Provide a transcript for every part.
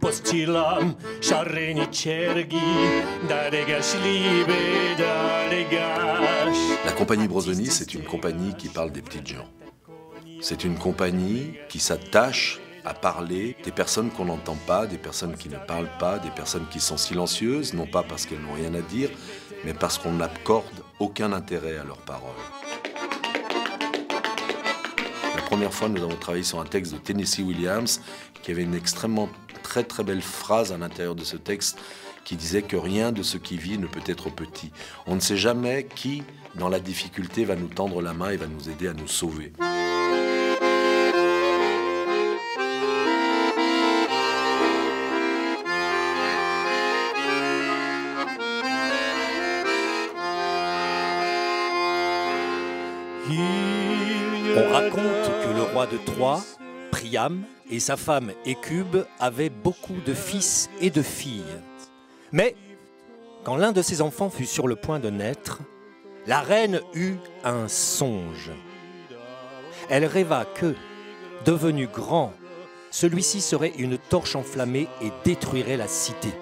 Postilam, Charreni Cerghi, Daregash Libe, Daregash. La compagnie Brozoni, c'est une compagnie qui parle des petites gens. C'est une compagnie qui s'attache à parler des personnes qu'on n'entend pas, des personnes qui ne parlent pas, des personnes qui sont silencieuses, non pas parce qu'elles n'ont rien à dire, mais parce qu'on n'accorde aucun intérêt à leurs paroles. La première fois, nous avons travaillé sur un texte de Tennessee Williams qui avait une extrêmement très belle phrase à l'intérieur de ce texte qui disait que rien de ce qui vit ne peut être petit. On ne sait jamais qui, dans la difficulté, va nous tendre la main et va nous aider à nous sauver. On raconte que le roi de Troie, Priam, et sa femme Écube avaient beaucoup de fils et de filles. Mais, quand l'un de ses enfants fut sur le point de naître, la reine eut un songe. Elle rêva que, devenu grand, celui-ci serait une torche enflammée et détruirait la cité.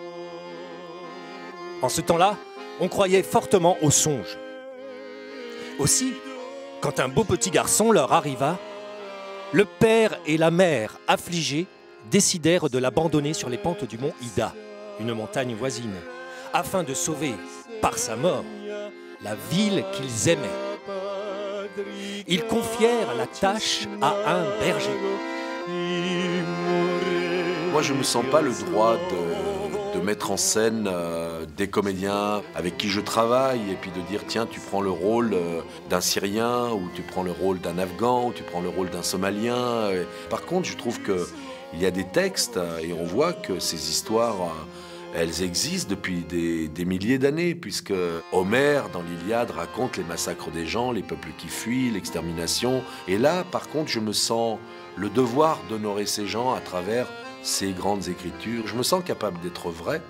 En ce temps-là, on croyait fortement au songe. Aussi, quand un beau petit garçon leur arriva, le père et la mère, affligés, décidèrent de l'abandonner sur les pentes du mont Ida, une montagne voisine, afin de sauver, par sa mort, la ville qu'ils aimaient. Ils confièrent la tâche à un berger. Moi, je ne me sens pas le droit de mettre en scène des comédiens avec qui je travaille et puis de dire tiens, tu prends le rôle d'un Syrien ou tu prends le rôle d'un Afghan ou tu prends le rôle d'un Somalien. Par contre, je trouve qu'il y a des textes et on voit que ces histoires, elles existent depuis des milliers d'années puisque Homère, dans l'Iliade, raconte les massacres des gens, les peuples qui fuient, l'extermination. Et là, par contre, je me sens le devoir d'honorer ces gens à travers ces grandes écritures. Je me sens capable d'être vrai,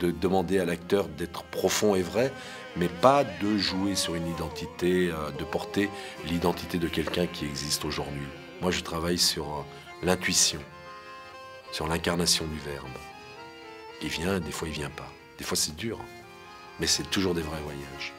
de demander à l'acteur d'être profond et vrai, mais pas de jouer sur une identité, de porter l'identité de quelqu'un qui existe aujourd'hui. Moi, je travaille sur l'intuition, sur l'incarnation du verbe. Il vient, des fois il vient pas. Des fois c'est dur, mais c'est toujours des vrais voyages.